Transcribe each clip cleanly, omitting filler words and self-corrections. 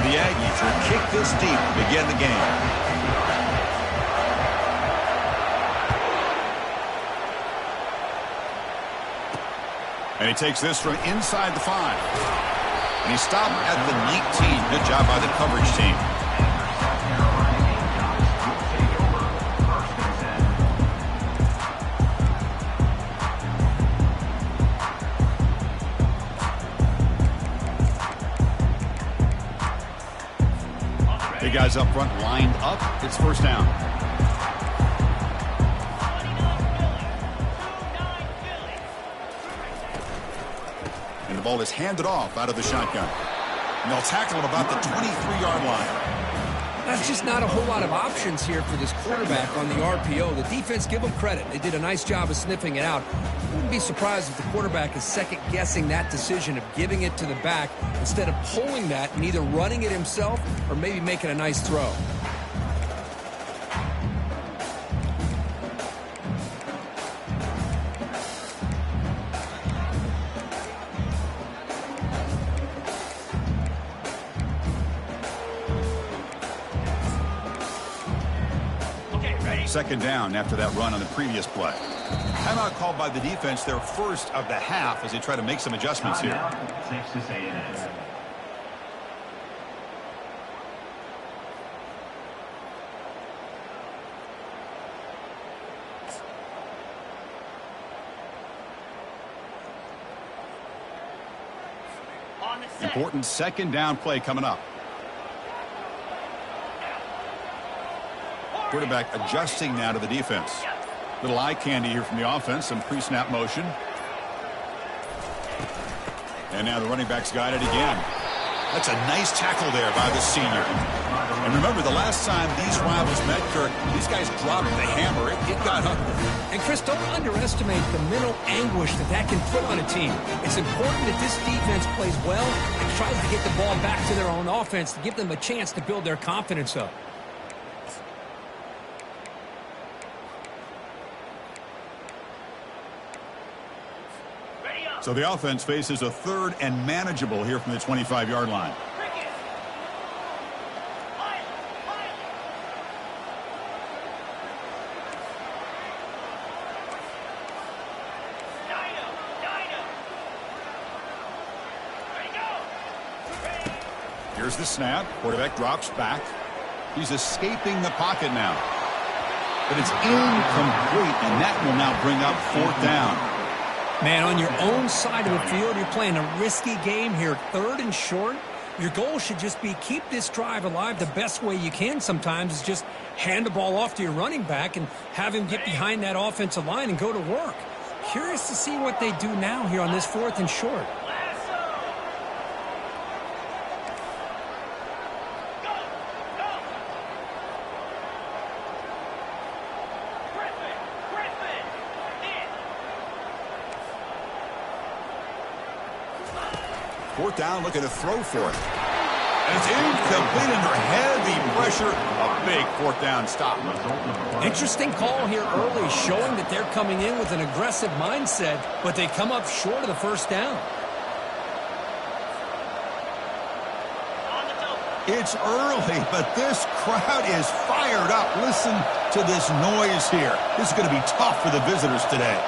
the Aggies will kick this deep to begin the game. And he takes this from inside the 5. And he stopped at the 19. Good job by the coverage team. Big guys up front lined up. It's first down. And the ball is handed off out of the shotgun. And they'll tackle at about the 23-yard line. That's just not a whole lot of options here for this quarterback on the RPO. The defense, give them credit. They did a nice job of sniffing it out. Wouldn't be surprised if the quarterback is second-guessing that decision of giving it to the back instead of pulling that and either running it himself or maybe making a nice throw. Second down after that run on the previous play. Timeout called by the defense, their first of the half, as they try to make some adjustments here. Texas A&M. Important second down play coming up. Quarterback adjusting now to the defense. Little eye candy here from the offense. Some pre-snap motion. And now the running back's got it again. That's a nice tackle there by the senior. And remember, the last time these rivals met, Kirk, these guys dropped the hammer. It got ugly. And, Chris, don't underestimate the mental anguish that can put on a team. It's important that this defense plays well and tries to get the ball back to their own offense to give them a chance to build their confidence up. So the offense faces a third and manageable here from the 25-yard line. Here's the snap. Quarterback drops back. He's escaping the pocket now. But it's incomplete, and that will now bring up fourth down. Man, on your own side of the field, you're playing a risky game here. Third and short. Your goal should just be keep this drive alive the best way you can sometimes is just hand the ball off to your running back and have him get behind that offensive line and go to work. Curious to see what they do now here on this fourth and short. Fourth down, looking to throw for it. And it's incomplete under heavy pressure. A big fourth down stop. Interesting call here early, showing that they're coming in with an aggressive mindset, but they come up short of the first down. It's early, but this crowd is fired up. Listen to this noise here. This is going to be tough for the visitors today.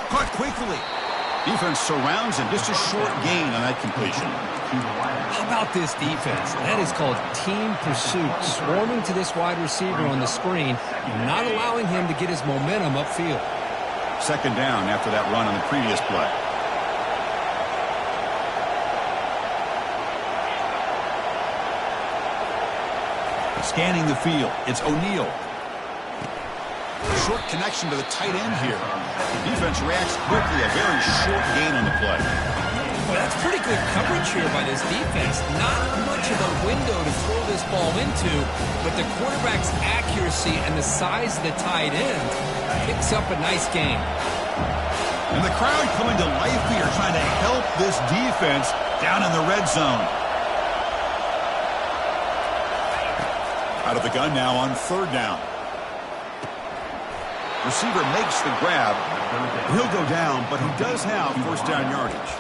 Caught quickly. Defense surrounds him. Just a short gain on that completion. How about this defense? That is called team pursuit. Swarming to this wide receiver on the screen, not allowing him to get his momentum upfield. Second down after that run on the previous play. Scanning the field, it's O'Neal. Short connection to the tight end here. The defense reacts quickly, a very short gain on the play. Well, that's pretty good coverage here by this defense. Not much of a window to throw this ball into, but the quarterback's accuracy and the size of the tight end picks up a nice gain. And the crowd coming to life here, trying to help this defense down in the red zone. Out of the gun now on third down. Receiver makes the grab. He'll go down, but he does have first down yardage.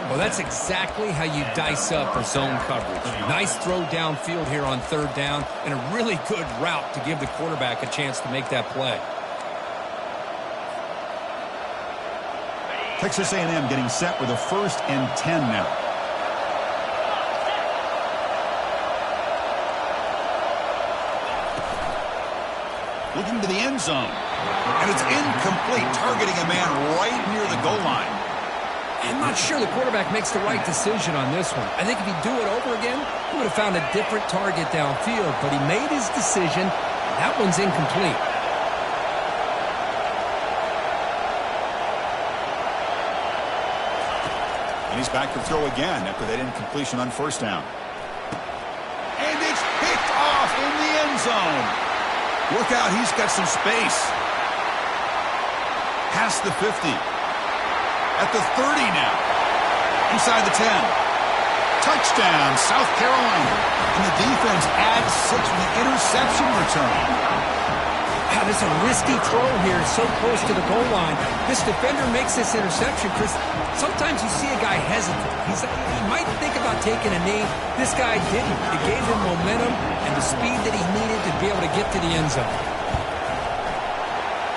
Well, that's exactly how you dice up a zone coverage. Nice throw downfield here on third down, and a really good route to give the quarterback a chance to make that play. Texas A&M getting set with a 1st and 10 now. Looking to the end zone. And it's incomplete, targeting a man right near the goal line. I'm not sure the quarterback makes the right decision on this one. I think if he'd do it over again, he would have found a different target downfield, but he made his decision. That one's incomplete. And he's back to throw again after that incompletion on first down. And it's picked off in the end zone. Look out, he's got some space. Past the 50. At the 30 now. Inside the 10. Touchdown, South Carolina. And the defense adds 6 with the interception return. Wow, this is a risky throw here, so close to the goal line. This defender makes this interception, Chris. Sometimes you see a guy hesitate. He might think about taking a knee. This guy didn't. It gave him momentum and the speed that he needed to be able to get to the end zone.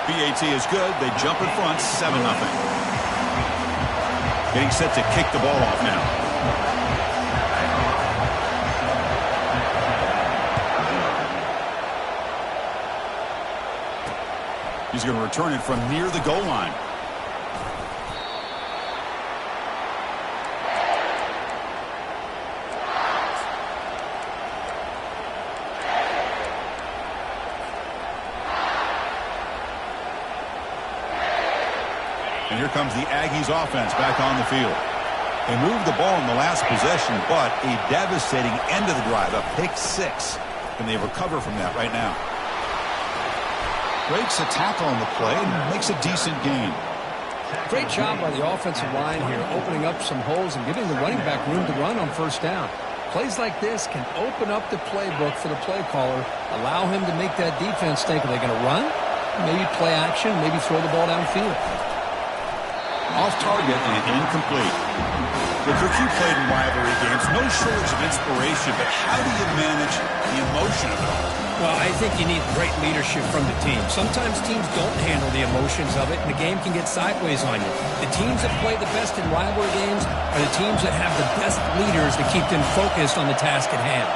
BAT is good. They jump in front, 7-0. Getting set to kick the ball off now. He's going to return it from near the goal line. And here comes the Aggies offense back on the field. They moved the ball in the last possession, but a devastating end of the drive, a pick 6. Can they recover from that right now? Breaks a tackle on the play and makes a decent gain. Great job by the offensive line here, opening up some holes and giving the running back room to run on first down. Plays like this can open up the playbook for the play caller, allow him to make that defense think, are they going to run? Maybe play action, maybe throw the ball downfield. Off target and incomplete. Look, you played in rivalry games. No shortage of inspiration, but how do you manage the emotion of it all? Well, I think you need great leadership from the team. Sometimes teams don't handle the emotions of it, and the game can get sideways on you. The teams that play the best in rivalry games are the teams that have the best leaders to keep them focused on the task at hand.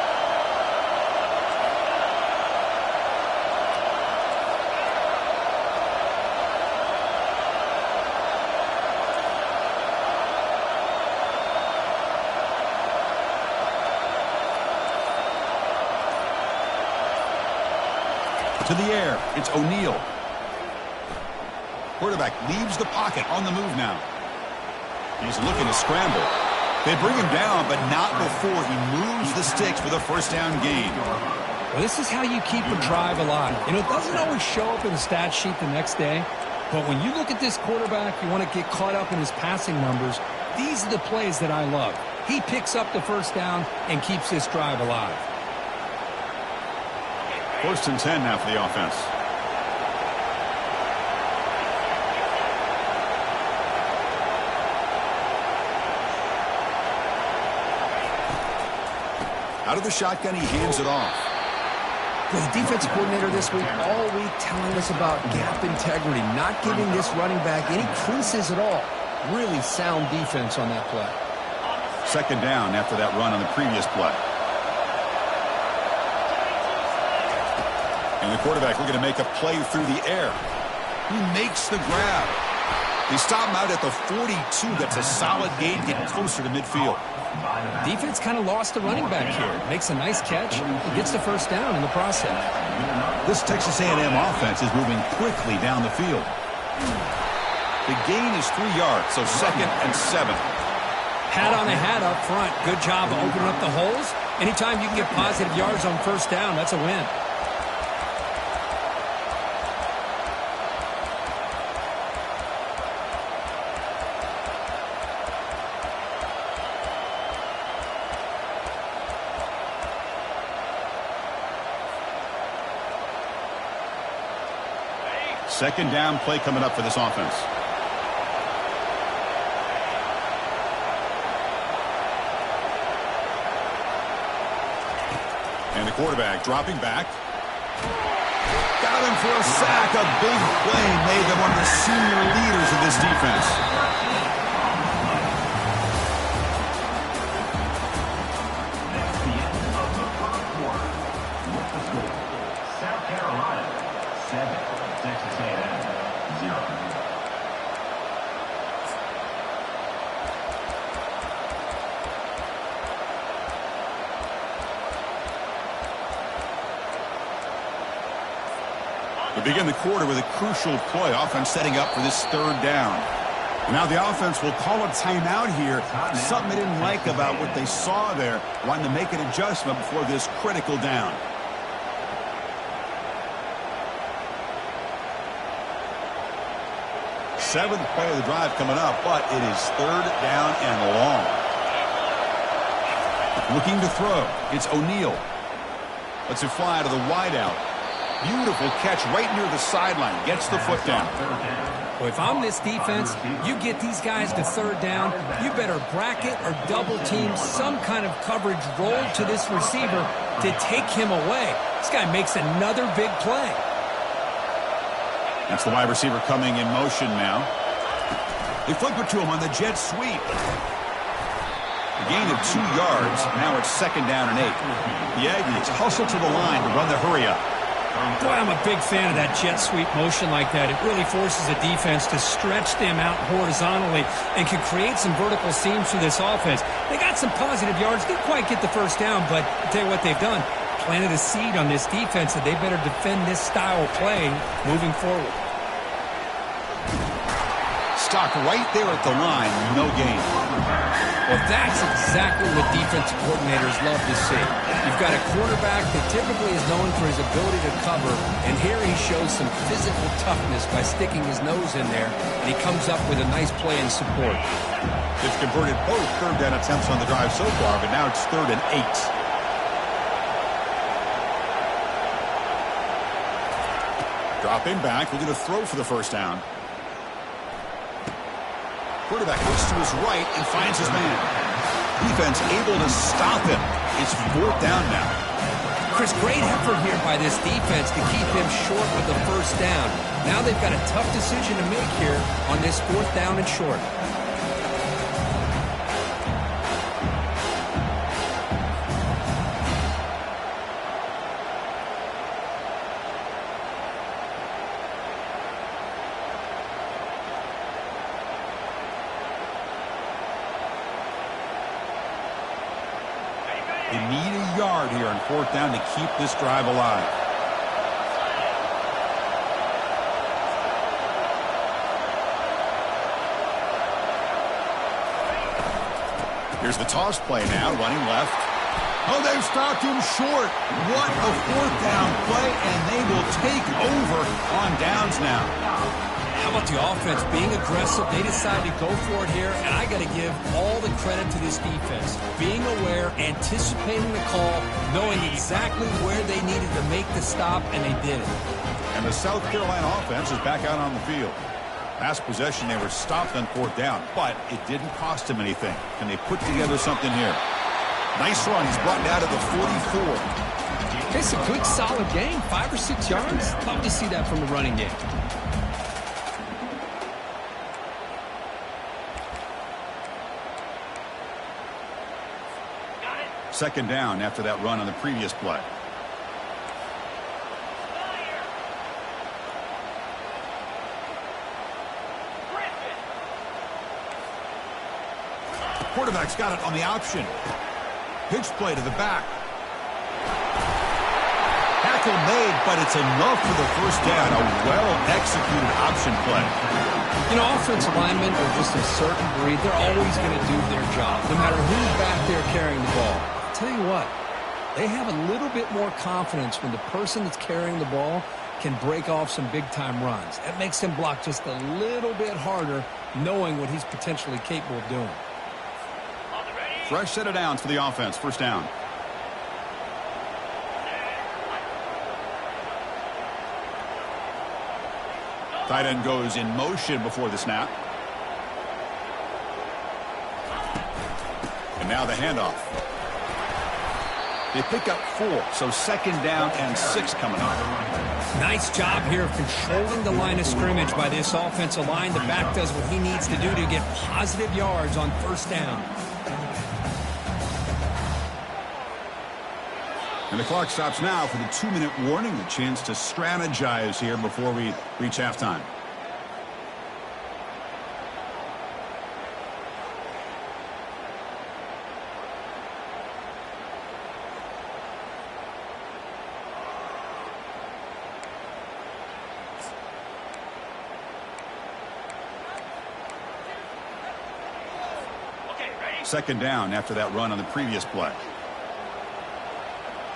To the air, it's O'Neal. Quarterback leaves the pocket on the move now. He's looking to scramble. They bring him down, but not before he moves the sticks for the first down gain. Well, this is how you keep a drive alive. You know, it doesn't always show up in the stat sheet the next day, but when you look at this quarterback, you want to get caught up in his passing numbers. These are the plays that I love. He picks up the first down and keeps this drive alive. 1st and 10 now for the offense. Out of the shotgun, he hands it off. Well, the defensive coordinator this week, all week telling us about gap integrity, not giving this running back any creases at all. Really sound defense on that play. 2nd down after that run on the previous play. And the quarterback looking to make a play through the air. He makes the grab. They stop him out at the 42. That's a solid gain, getting closer to midfield. Defense kind of lost the running back here. Makes a nice catch and gets the first down in the process. This Texas A&M offense is moving quickly down the field. The gain is 3 yards, so 2nd and 7. Hat on a hat up front. Good job of opening up the holes. Anytime you can get positive yards on first down, that's a win. Second down play coming up for this offense. And the quarterback dropping back. Got him for a sack. A big play made them one of the senior leaders of this defense. That's the end of the first quarter. What's the score? South Carolina 7, Texas A&M 0. We begin the quarter with a crucial play. Offense setting up for this third down. Now the offense will call a timeout here. Something they didn't like about what they saw there. Wanting to make an adjustment before this critical down. Seventh play of the drive coming up, but it is third down and long. Looking to throw. It's O'Neal. Lets it fly to the wideout. Beautiful catch right near the sideline. Gets the foot down. Well, if I'm this defense, you get these guys to third down, you better bracket or double team some kind of coverage roll to this receiver to take him away. This guy makes another big play. That's the wide receiver coming in motion now. They flip it to him on the jet sweep. A gain of 2 yards. Now it's second down and 8. The Aggies hustle to the line to run the hurry up. Boy, I'm a big fan of that jet sweep motion like that. It really forces a defense to stretch them out horizontally and can create some vertical seams for this offense. They got some positive yards. Didn't quite get the first down, but I'll tell you what they've done. Planted a seed on this defense that they better defend this style of play moving forward. Stopped right there at the line. No gain. Well, that's exactly what defensive coordinators love to see. You've got a quarterback that typically is known for his ability to cover, and here he shows some physical toughness by sticking his nose in there, and he comes up with a nice play in support. They've converted both third down attempts on the drive so far, but now it's third and 8. Dropping back, looking to throw for the first down. Quarterback looks to his right and finds his man. Defense able to stop him. It's fourth down now. Chris, great effort here by this defense to keep him short with the first down. Now they've got a tough decision to make here on this fourth down and short. They need a yard here on fourth down to keep this drive alive. Here's the toss play now, running left. Oh, they've stopped him short. What a fourth down play, and they will take over on downs now. How about the offense being aggressive? They decided to go for it here, and I got to give all the credit to this defense. Being aware, anticipating the call, knowing exactly where they needed to make the stop, and they did it. And the South Carolina offense is back out on the field. Last possession, they were stopped on fourth down, but it didn't cost them anything. Can they put together something here? Nice run. He's brought down to the 44. It's a good, solid game. 5 or 6 yards. Love to see that from the running game. Second down after that run on the previous play. Quarterback's got it on the option. Pitch play to the back. Tackle made, but it's enough for the first down. A well-executed option play. You know, offensive linemen are just a certain breed. They're always going to do their job, no matter who's back there carrying the ball. I'll tell you what, they have a little bit more confidence when the person that's carrying the ball can break off some big-time runs. That makes him block just a little bit harder, knowing what he's potentially capable of doing. Fresh set of downs for the offense. First down. Tight end goes in motion before the snap. And now the handoff. They pick up 4, so second down and 6 coming up. Nice job here of controlling the line of scrimmage by this offensive line. The back does what he needs to do to get positive yards on first down. And the clock stops now for the 2-minute warning. A chance to strategize here before we reach halftime. Second down after that run on the previous play.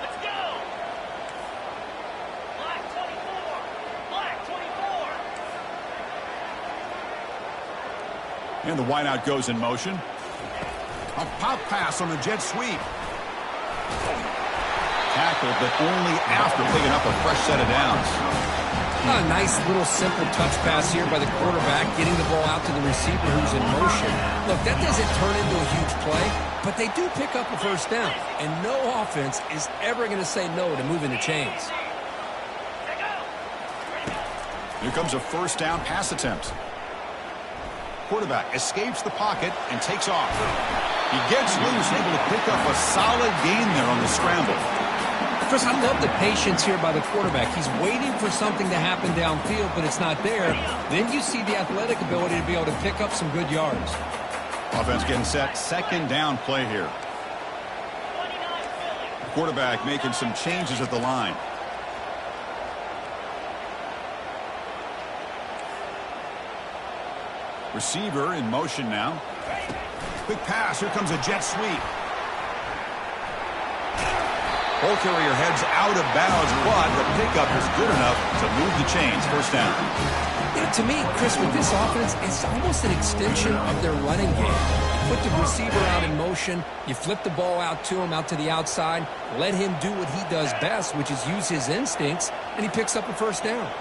Let's go. Black 24. Black 24. And the wideout goes in motion. A pop pass on the jet sweep. Tackled, but only after picking up a fresh set of downs. A nice little simple touch pass here by the quarterback, getting the ball out to the receiver who's in motion. Look, that doesn't turn into a huge play, but they do pick up a first down. And no offense is ever going to say no to moving the chains. Here comes a first down pass attempt. Quarterback escapes the pocket and takes off. He gets loose, able to pick up a solid gain there on the scramble. Chris, I love the patience here by the quarterback. He's waiting for something to happen downfield, but it's not there. Then you see the athletic ability to be able to pick up some good yards. Offense getting set. Second down play here. Quarterback making some changes at the line. Receiver in motion now. Quick pass. Here comes a jet sweep. Ball carrier heads out of bounds, but the pickup is good enough to move the chains. First down. Yeah, to me, Chris, with this offense, it's almost an extension of their running game. Put the receiver out in motion, you flip the ball out to him, out to the outside, let him do what he does best, which is use his instincts, and he picks up a first down.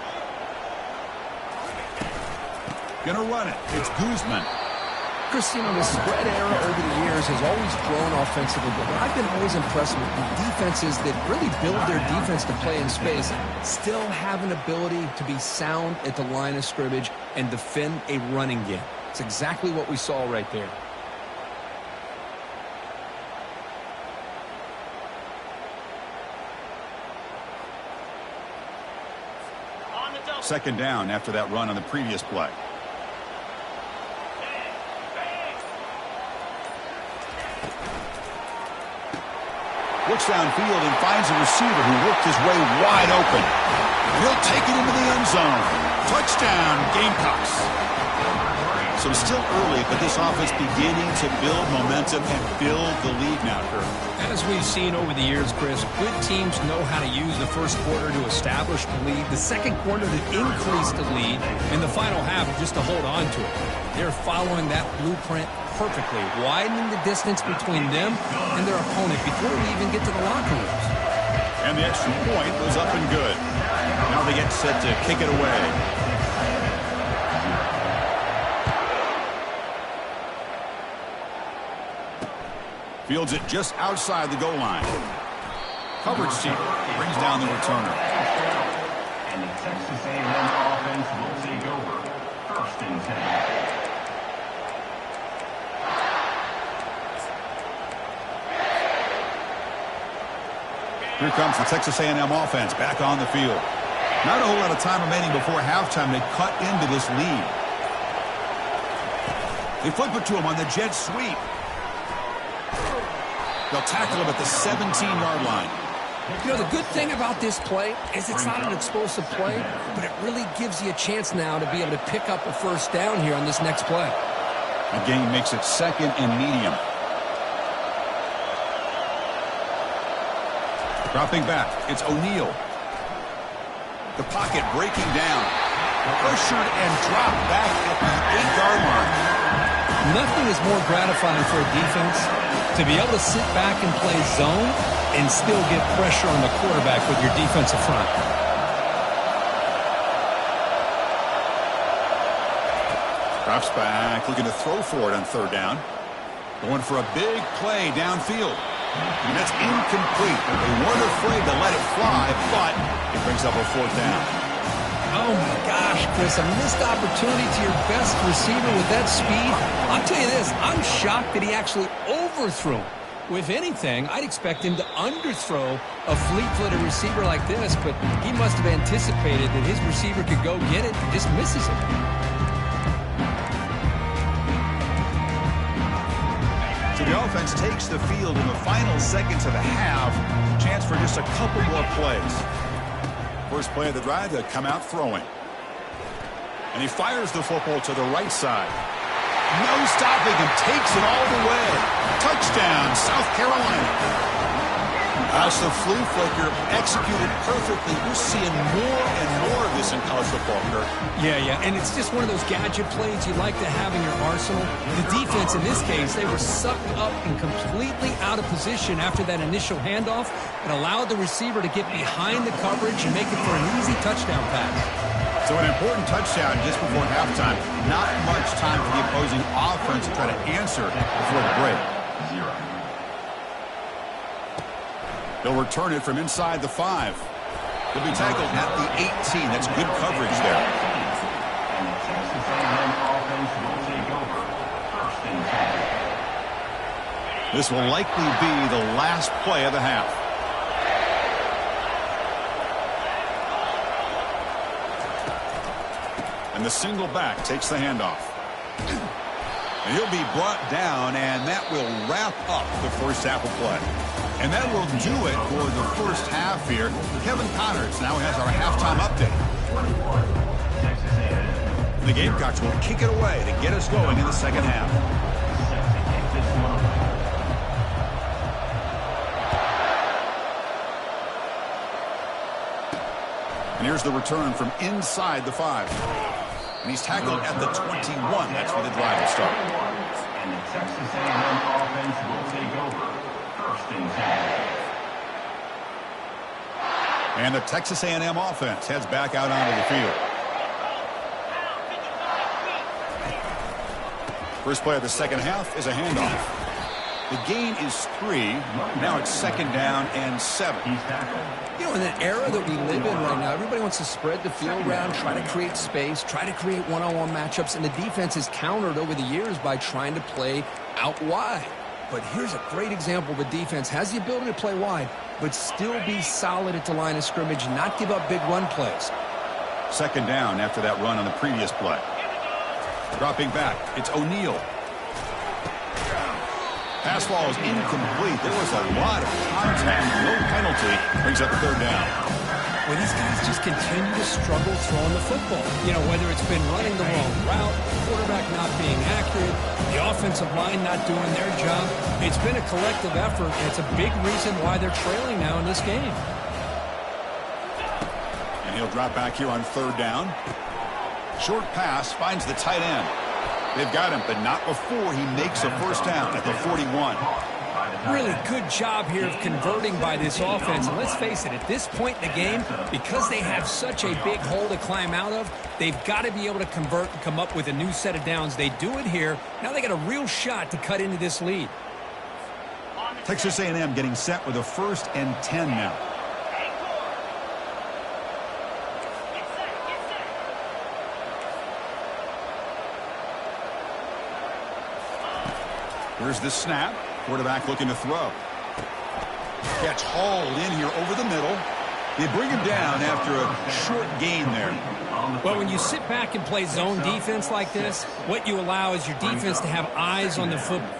Gonna run it. It's Guzman. Chris, you know, the spread era over the years has always grown offensively, but what I've been always impressed with the defenses that really build their defense to play in space still have an ability to be sound at the line of scrimmage and defend a running game. It's exactly what we saw right there. Second down after that run on the previous play. Looks downfield and finds a receiver who worked his way wide open. He'll take it into the end zone. Touchdown, Gamecocks. So it's still early, but this offense beginning to build momentum and build the lead now, Kurt. As we've seen over the years, Chris, good teams know how to use the first quarter to establish the lead, the second quarter to increase the lead, and the final half just to hold on to it. They're following that blueprint perfectly, widening the distance between them and their opponent before we even get to the locker rooms. And the extra point was up and good. Now they get set to kick it away. Fields it just outside the goal line. Coverage team brings down the returner. And the Texas A&M offense will take over. First and 10. Here comes the Texas A&M offense back on the field. Not a whole lot of time remaining before halftime. They cut into this lead. They flip it to him on the jet sweep. They'll tackle him at the 17-yard line. You know, the good thing about this play is it's not an explosive play, but it really gives you a chance now to be able to pick up a first down here on this next play. The game makes it second and medium. Dropping back, it's O'Neal. The pocket breaking down. Pressured and dropped back at the 8-yard line. Nothing is more gratifying for a defense to be able to sit back and play zone and still get pressure on the quarterback with your defensive front. Drops back, looking to throw for it on third down. Going for a big play downfield. And that's incomplete. They weren't afraid to let it fly, but it brings up a fourth down. Oh, my gosh, Chris, a missed opportunity to your best receiver with that speed. I'll tell you this, I'm shocked that he actually overthrew. If anything, I'd expect him to underthrow a fleet-footed receiver like this, but he must have anticipated that his receiver could go get it and just misses it. So the offense takes the field in the final seconds of the half. Chance for just a couple more plays. First play of the drive, to come out throwing. And he fires the football to the right side. No stopping him, takes it all the way. Touchdown, South Carolina. As the flea flicker executed perfectly, we're seeing more and more of this in college football, Kirk. Yeah, and it's just one of those gadget plays you like to have in your arsenal. The defense, in this case, they were sucked up and completely out of position after that initial handoff. It allowed the receiver to get behind the coverage and make it for an easy touchdown pass. So an important touchdown just before halftime. Not much time for the opposing offense to try to answer before the break. 0. They'll return it from inside the 5. He'll be tackled at the 18. That's good coverage there. And the Texas A&M offense will take over. First and 10. This will likely be the last play of the half. And the single back takes the handoff. And he'll be brought down, and that will wrap up the first half of play. And that will do it for the first half here. Kevin Connors now has our halftime update. 21. Texas A&M. The Gamecocks will kick it away to get us going in the second half. Set to kick this one away. And here's the return from inside the 5. And he's tackled at the 21. That's where the drive will start. And the Texas A&M offense will take over. First and 10. And the Texas A&M offense heads back out onto the field. First play of the second half is a handoff. The gain is 3. Now it's second down and 7. He's tackled. You know, in the era that we live in right now, everybody wants to spread the field around, try to create space, try to create one-on-one matchups, and the defense is countered over the years by trying to play out wide. But here's a great example of a defense has the ability to play wide, but still be solid at the line of scrimmage, not give up big run plays. Second down after that run on the previous play. Dropping back, it's O'Neal. Pass ball is incomplete. There was a lot of contact, no penalty. Brings up third down. Well, these guys just continue to struggle throwing the football. You know, whether it's been running the wrong route, quarterback not being accurate, the offensive line not doing their job. It's been a collective effort, and it's a big reason why they're trailing now in this game. And he'll drop back here on third down. Short pass finds the tight end. They've got him, but not before he makes a first down at the 41. Really good job here of converting by this offense. And let's face it, at this point in the game, because they have such a big hole to climb out of, they've got to be able to convert and come up with a new set of downs. They do it here. Now they got a real shot to cut into this lead. Texas A&M getting set with a 1st and 10 now. Here's the snap. Quarterback looking to throw. Gets hauled in here over the middle. They bring him down after a short gain there. Well, when you sit back and play zone defense like this, what you allow is your defense to have eyes on the football.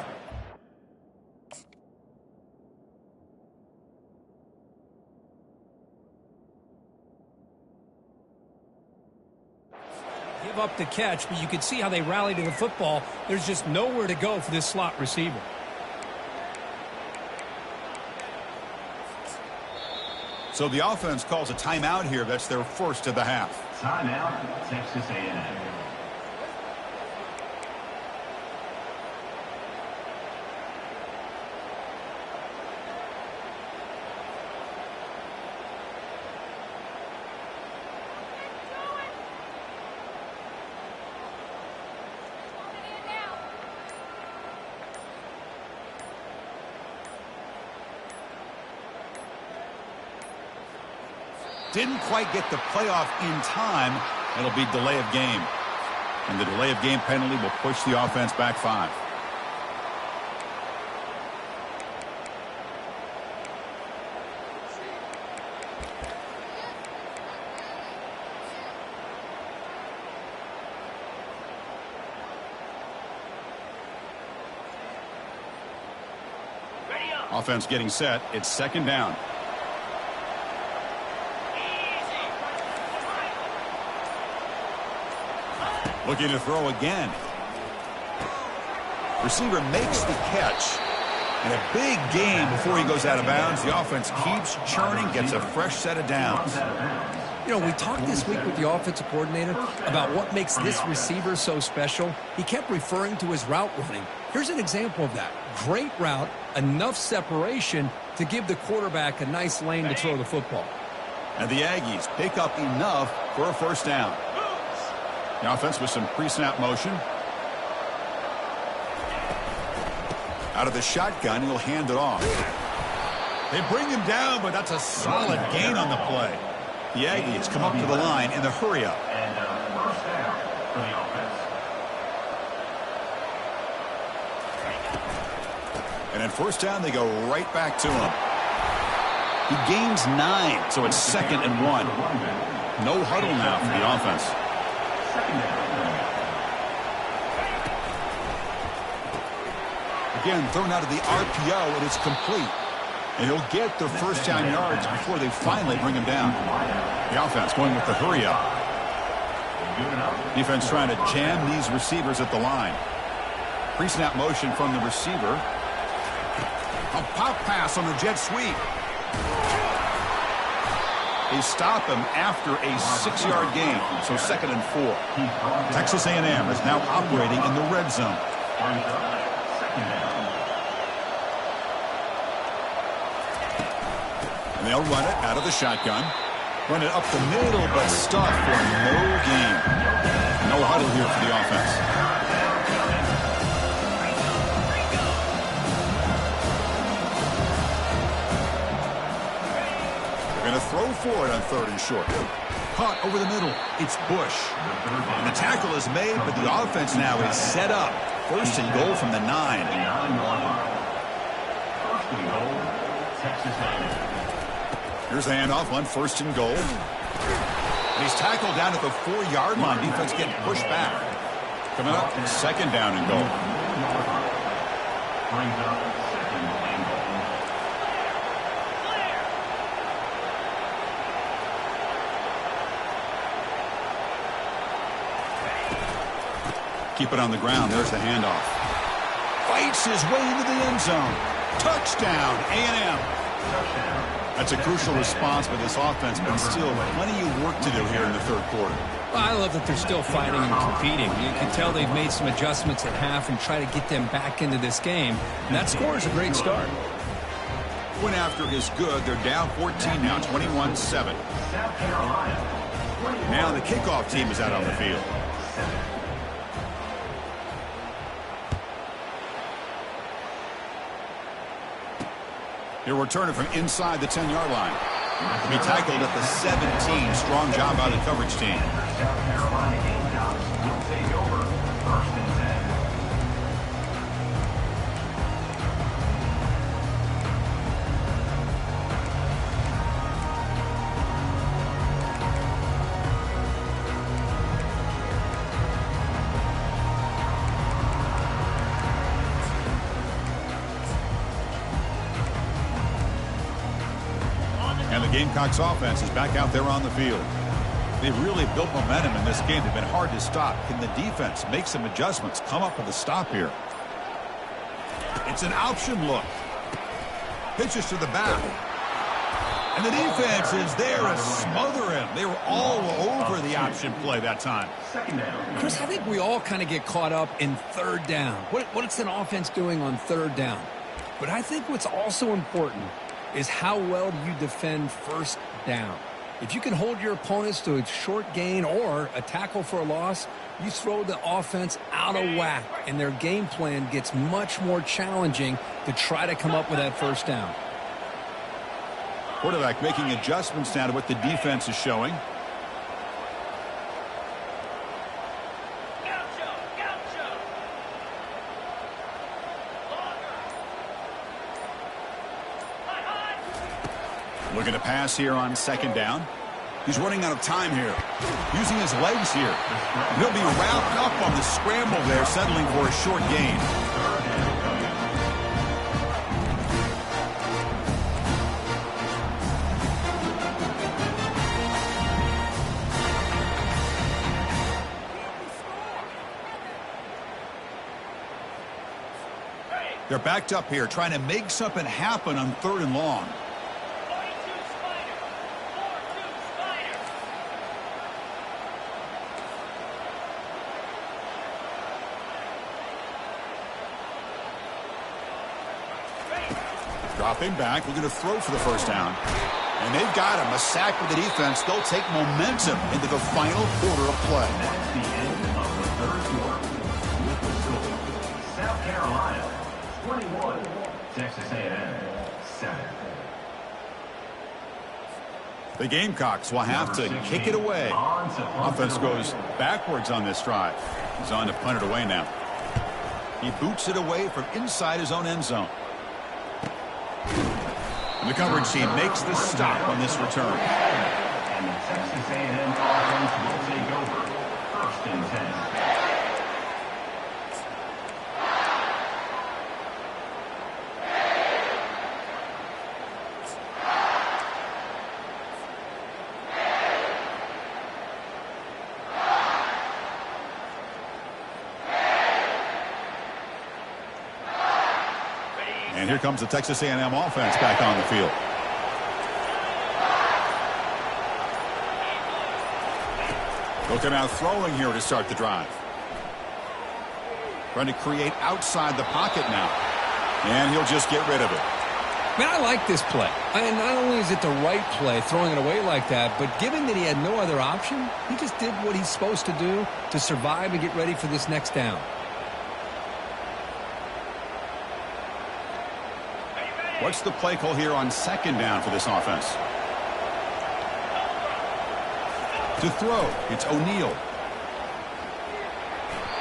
Give up the catch, but you can see how they rally to the football. There's just nowhere to go for this slot receiver. So the offense calls a timeout here. That's their first of the half. Timeout, Texas A&M. Didn't quite get the playoff in time. It'll be delay of game. And the delay of game penalty will push the offense back 5. Ready up. Offense getting set. It's second down. Easy. Looking to throw again. Receiver makes the catch. And a big gain before he goes out of bounds. The offense keeps churning, gets a fresh set of downs. You know, we talked this week with the offensive coordinator about what makes this receiver so special. He kept referring to his route running. Here's an example of that. Great route, enough separation to give the quarterback a nice lane to throw the football. And the Aggies pick up enough for a first down. The offense with some pre-snap motion. Out of the shotgun, he'll hand it off. They bring him down, but that's a solid gain on the play. The Aggies come up to the line in the hurry-up. And first down for the offense. And at first down, they go right back to him. He gains 9, so it's 2nd and 1. No huddle now for the offense. Second down. Again, thrown out of the RPO, and it's complete. And he'll get the first down yards before they finally bring him down. The offense going with the hurry-up. Defense trying to jam these receivers at the line. Pre-snap motion from the receiver. A pop pass on the jet sweep. They stop him after a 6-yard gain, so 2nd and 4. Texas A&M is now operating in the red zone. Second down. And they'll run it out of the shotgun. Run it up the middle, but stuck for no gain. No huddle here for the offense. They're going to throw for it on 3rd and short. Caught over the middle. It's Bush. And the tackle is made, but the offense now is set up. 1st and goal from the 9. First and goal, Texas A&M. Here's the handoff on 1st and goal. And he's tackled down at the 4-yard line. Defense getting pushed back. Coming up, 2nd down and goal. Brings up 2nd and goal. Keep it on the ground. There's the handoff. Fights his way into the end zone. Touchdown, A&M. That's a crucial response by this offense, but still plenty of work to do here in the 3rd quarter. Well, I love that they're still fighting and competing. You can tell they've made some adjustments at half and try to get them back into this game. And that score is a great start. Point after is good. They're down 14 now, 21-7. South Carolina. Now the kickoff team is out on the field. He'll return it from inside the 10-yard line. He'll be tackled at the 17. Strong job by the coverage team. South Carolina Gamecocks will take over 1st and 10. And the Gamecocks offense is back out there on the field. They've really built momentum in this game. They've been hard to stop. Can the defense make some adjustments, come up with a stop here? It's an option look. Pitches to the back. And the defense is there to smother him. They were all over the option play that time. Second down. Chris, I think we all kind of get caught up in 3rd down. What's an offense doing on 3rd down? But I think what's also important is how well do you defend 1st down. If you can hold your opponents to a short gain or a tackle for a loss, you throw the offense out of whack, and their game plan gets much more challenging to try to come up with that 1st down. Quarterback making adjustments now to what the defense is showing. Gaucho, gaucho. Longer. High, high. Looking to pass here on second down. He's running out of time here. Using his legs here. He'll be wrapped up on the scramble there, settling for a short gain. They're backed up here, trying to make something happen on 3rd and long. 42 Spider. 4-2 Spider. Dropping back, looking to throw for the first down. And they've got him. A sack with the defense. They'll take momentum into the final quarter of play. That's the end of the third quarter. With the score, South Carolina 21, Texas A&M 7. The Gamecocks will have to kick it away. Offense goes backwards on this drive. He's on to punt it away now. He boots it away from inside his own end zone. And the coverage team makes the stop on this return. And the Texas A&M offense will take over 1st and 10. And here comes the Texas A&M offense back on the field. Looking out throwing here to start the drive. Trying to create outside the pocket now. And he'll just get rid of it. Man, I like this play. And not only is it the right play, throwing it away like that, but given that he had no other option, he just did what he's supposed to do to survive and get ready for this next down. What's the play call here on second down for this offense? To throw, it's O'Neal.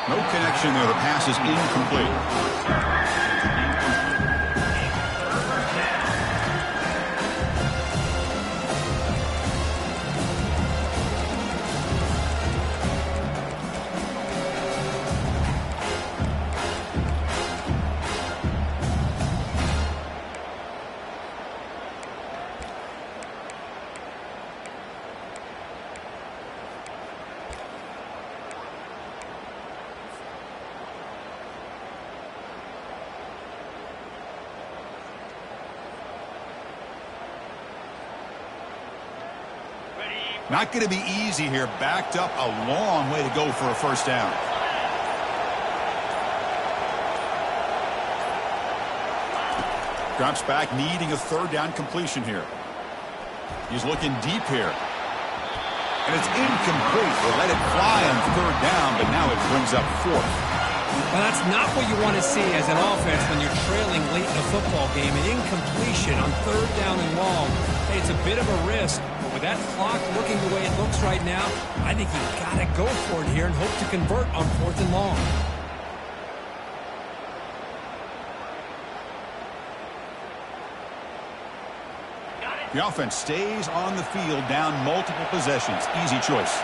No connection there. The pass is incomplete. Not going to be easy here. Backed up a long way to go for a first down. Drops back, needing a 3rd down completion here. He's looking deep here. And it's incomplete. They let it fly on 3rd down, but now it brings up 4th. Well, that's not what you want to see as an offense when you're trailing late in a football game. An incompletion on 3rd down and long. Hey, it's a bit of a risk, but with that clock looking the way it looks right now, I think you've got to go for it here and hope to convert on 4th and long. The offense stays on the field, down multiple possessions. Easy choice.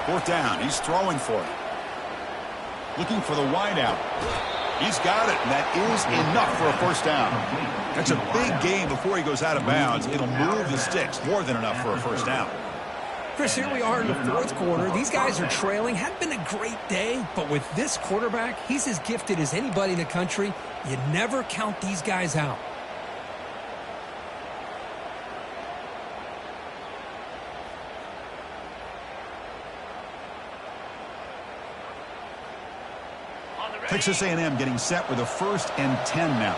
Fourth down. He's throwing for it. Looking for the wideout. He's got it, and that is enough for a first down. That's a big gain before he goes out of bounds. It'll move the sticks. More than enough for a first down. Chris, here we are in the 4th quarter. These guys are trailing. Hadn't been a great day, but with this quarterback, he's as gifted as anybody in the country. You never count these guys out. Texas A&M getting set with a 1st and 10 now.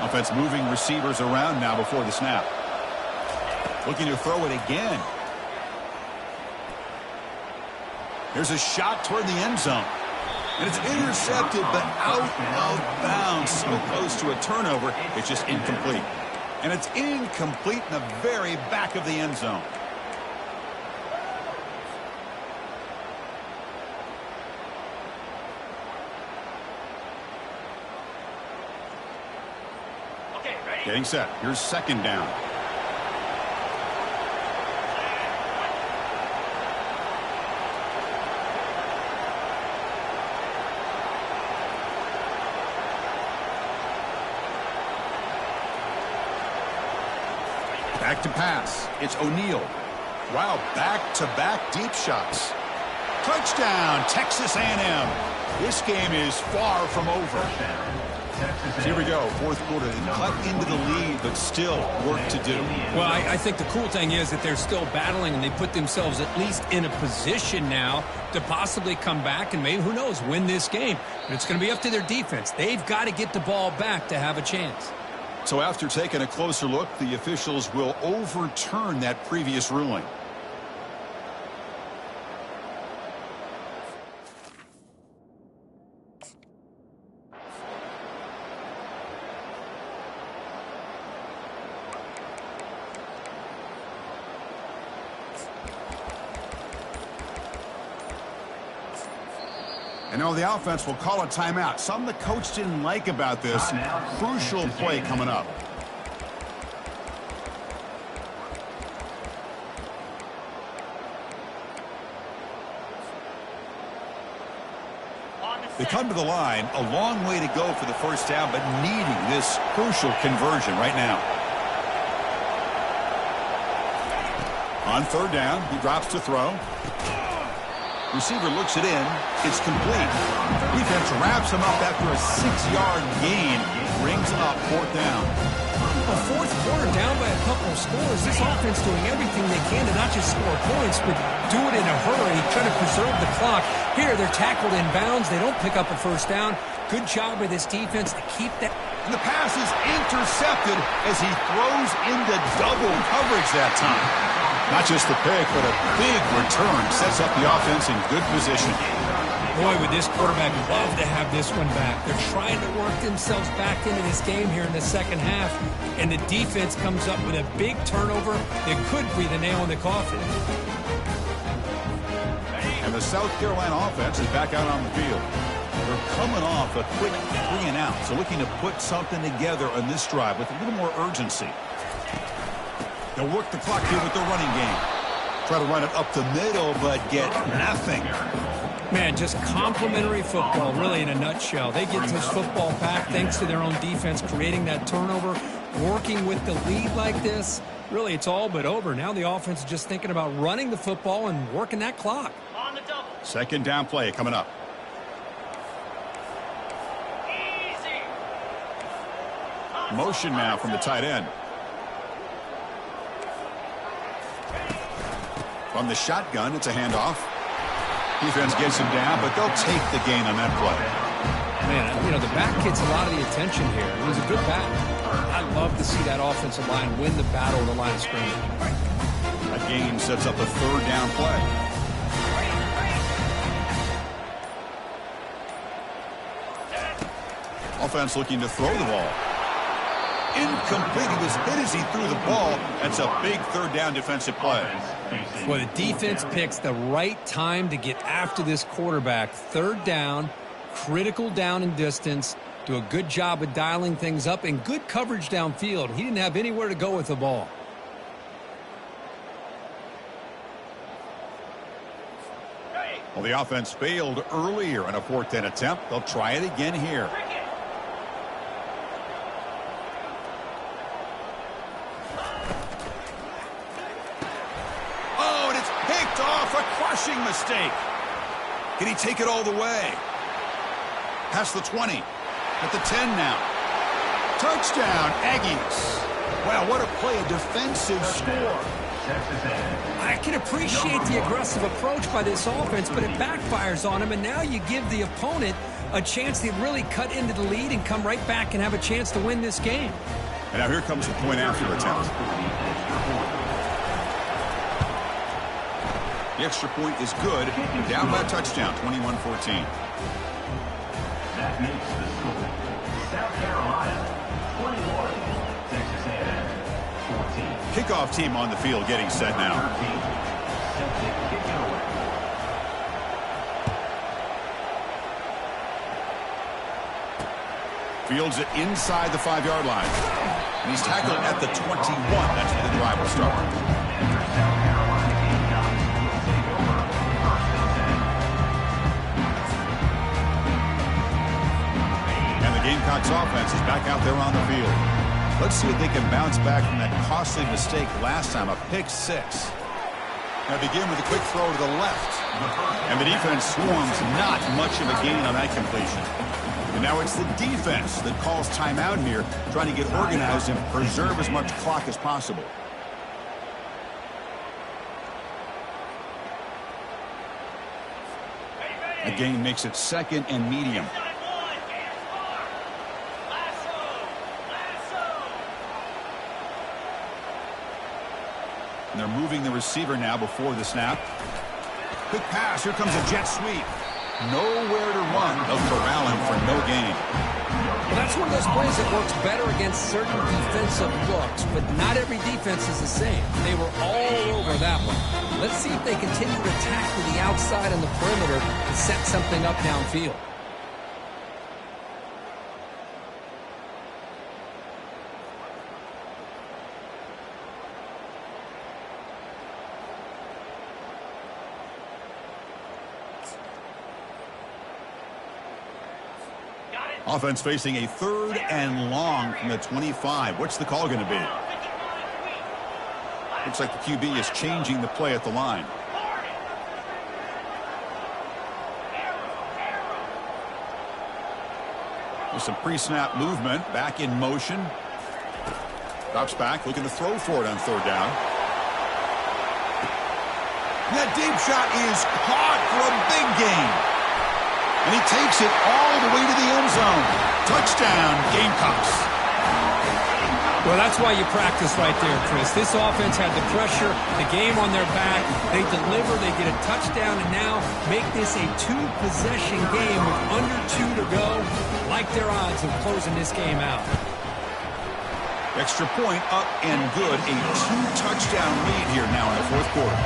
Offense moving receivers around now before the snap. Looking to throw it again. There's a shot toward the end zone. And it's intercepted, but out of bounds. So close to a turnover, it's just incomplete. And it's incomplete in the very back of the end zone. Okay, ready? Getting set. Here's second down. Back to pass. It's O'Neal. Wow, back-to-back deep shots. Touchdown, Texas A&M. This game is far from over. Here we go, fourth quarter. They cut into the lead, but still work to do. Well, I think the cool thing is that they're still battling, and they put themselves at least in a position now to possibly come back and maybe, who knows, win this game. But it's going to be up to their defense. They've got to get the ball back to have a chance. So after taking a closer look, the officials will overturn that previous ruling. And now the offense will call a timeout. Something the coach didn't like about this. Crucial play coming up. They come to the line, a long way to go for the first down, but needing this crucial conversion right now. On third down, he drops to throw. Receiver looks it in. It's complete. Defense wraps him up after a 6-yard gain. Brings up fourth down. Well, fourth quarter down by a couple of scores. This offense doing everything they can to not just score points, but do it in a hurry, trying to preserve the clock. Here, they're tackled in bounds. They don't pick up a first down. Good job by this defense to keep that. And the pass is intercepted as he throws into double coverage that time. Not just the pick, but a big return sets up the offense in good position. Boy, would this quarterback love to have this one back. They're trying to work themselves back into this game here in the second half, and the defense comes up with a big turnover that could be the nail in the coffin. And the South Carolina offense is back out on the field. They're coming off a quick 3-and-out, so looking to put something together on this drive with a little more urgency. They'll work the clock here with their running game. Try to run it up the middle, but get nothing. Man, just complimentary football, really, in a nutshell. They get this football back thanks to their own defense, creating that turnover, working with the lead like this. Really, it's all but over. Now the offense is just thinking about running the football and working that clock. On the double. Second down play coming up. Easy. Motion now from the tight end. From the shotgun, it's a handoff. Defense gets him down, but they'll take the gain on that play. Man, you know, the back gets a lot of the attention here. It was a good back. I love to see that offensive line win the battle of the line of scrimmage. That gain sets up a third down play. Offense looking to throw the ball. Incomplete. He was hit as he threw the ball. That's a big third down defensive play. Well, the defense picks the right time to get after this quarterback. Third down, critical down and distance. Do a good job of dialing things up and good coverage downfield. He didn't have anywhere to go with the ball. Well, the offense failed earlier in a fourth down attempt. They'll try it again here. Oh, and it's picked off. A crushing mistake. Can he take it all the way? Past the 20. At the 10 now. Touchdown, Aggies. Wow, what a play, a defensive score. I can appreciate the aggressive approach by this offense, but it backfires on him, and now you give the opponent a chance to really cut into the lead and come right back and have a chance to win this game. And now here comes the point after attempt. The extra point is good. Down by a touchdown, 21-14. That makes the score. South Carolina, 21. Texas A&M, 14. Kickoff team on the field getting set now. Set to kick it away. Fields it inside the 5-yard line. And he's tackled at the 21. That's where the drive will start. South Carolina Gamecocks will take over first and 10. And the Gamecocks offense is back out there on the field. Let's see if they can bounce back from that costly mistake last time, a pick 6. Now begin with a quick throw to the left. And the defense swarms, not much of a gain on that completion. And now it's the defense that calls timeout here, trying to get organized and preserve as much clock as possible. A gain makes it 2nd and medium. And they're moving the receiver now before the snap. Quick pass. Here comes a jet sweep. Nowhere to run. They'll corral him for no gain. Well, that's one of those plays that works better against certain defensive looks, but not every defense is the same. They were all over that one. Let's see if they continue to tackle the outside and the perimeter and set something up downfield. Offense facing a 3rd and long from the 25. What's the call going to be? Looks like the QB is changing the play at the line. There's some pre-snap movement. Back in motion. Drops back, looking to throw for it on 3rd down. That deep shot is caught for a big gain. And he takes it all the way to the end zone. Touchdown, Gamecocks. Well, that's why you practice right there, Chris. This offense had the pressure, the game on their back. They deliver, they get a touchdown, and now make this a 2-possession game with under 2 to go. Like their odds of closing this game out. Extra point up and good. A 2-touchdown lead here now in the 4th quarter.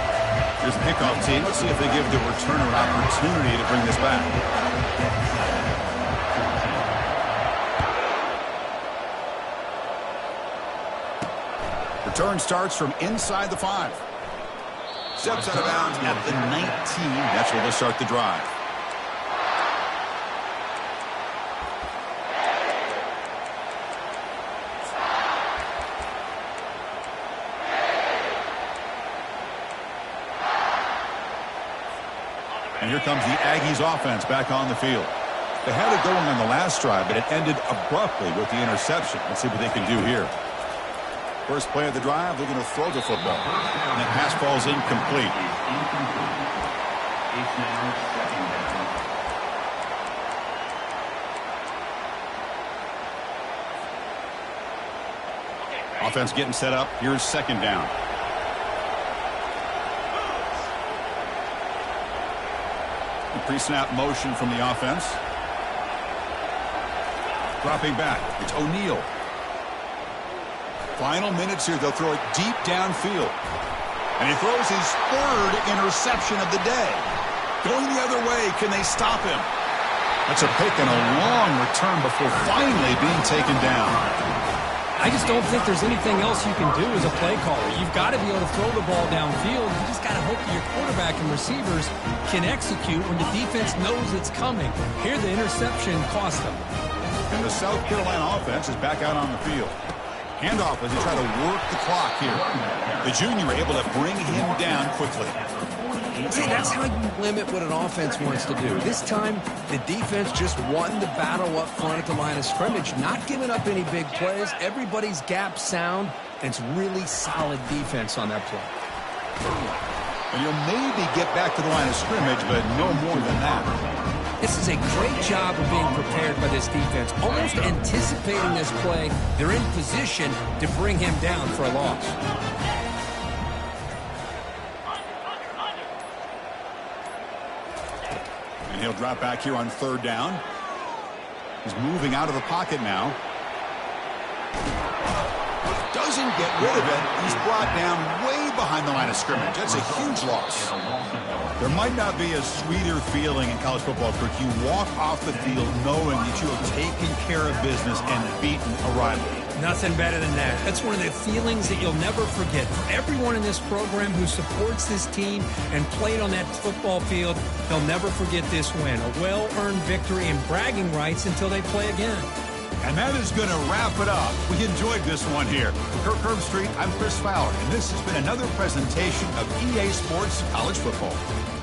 Here's the kickoff team. Let's see if they give the returner an opportunity to bring this back. Return starts from inside the 5. Steps out of bounds at the 19. That's where they'll start the drive. And here comes the Aggies offense back on the field. They had it going on the last drive, but it ended abruptly with the interception. Let's see what they can do here. First play of the drive, they're going to throw the football. And that pass falls incomplete. It's now 2nd down. Offense getting set up. Here's 2nd down. Pre-snap motion from the offense. Dropping back. It's O'Neal. Final minutes here. They'll throw it deep downfield. And he throws his 3rd interception of the day. Going the other way. Can they stop him? That's a pick and a long return before finally being taken down. I just don't think there's anything else you can do as a play caller. You've got to be able to throw the ball downfield. You just got to hope that your quarterback and receivers can execute when the defense knows it's coming. Here, the interception cost them. And the South Carolina offense is back out on the field. Handoff as they try to work the clock here. The junior able to bring him down quickly. See, that's how you limit what an offense wants to do. This time, the defense just won the battle up front at the line of scrimmage, not giving up any big plays. Everybody's gap sound, and it's really solid defense on that play. And you'll maybe get back to the line of scrimmage, but no more than that. This is a great job of being prepared by this defense, almost anticipating this play. They're in position to bring him down for a loss. he'll drop back here on third down. He's moving out of the pocket now. Doesn't get rid of it. He's brought down way behind the line of scrimmage. That's a huge loss. There might not be a sweeter feeling in college football, Kirk. You walk off the field knowing that you have taken care of business and beaten a rival. Nothing better than that. That's one of the feelings that you'll never forget. For everyone in this program who supports this team and played on that football field, they'll never forget this win. A well-earned victory and bragging rights until they play again. And that is going to wrap it up. We enjoyed this one here. For Kirk Herbstreit, I'm Chris Fowler, and this has been another presentation of EA Sports College Football.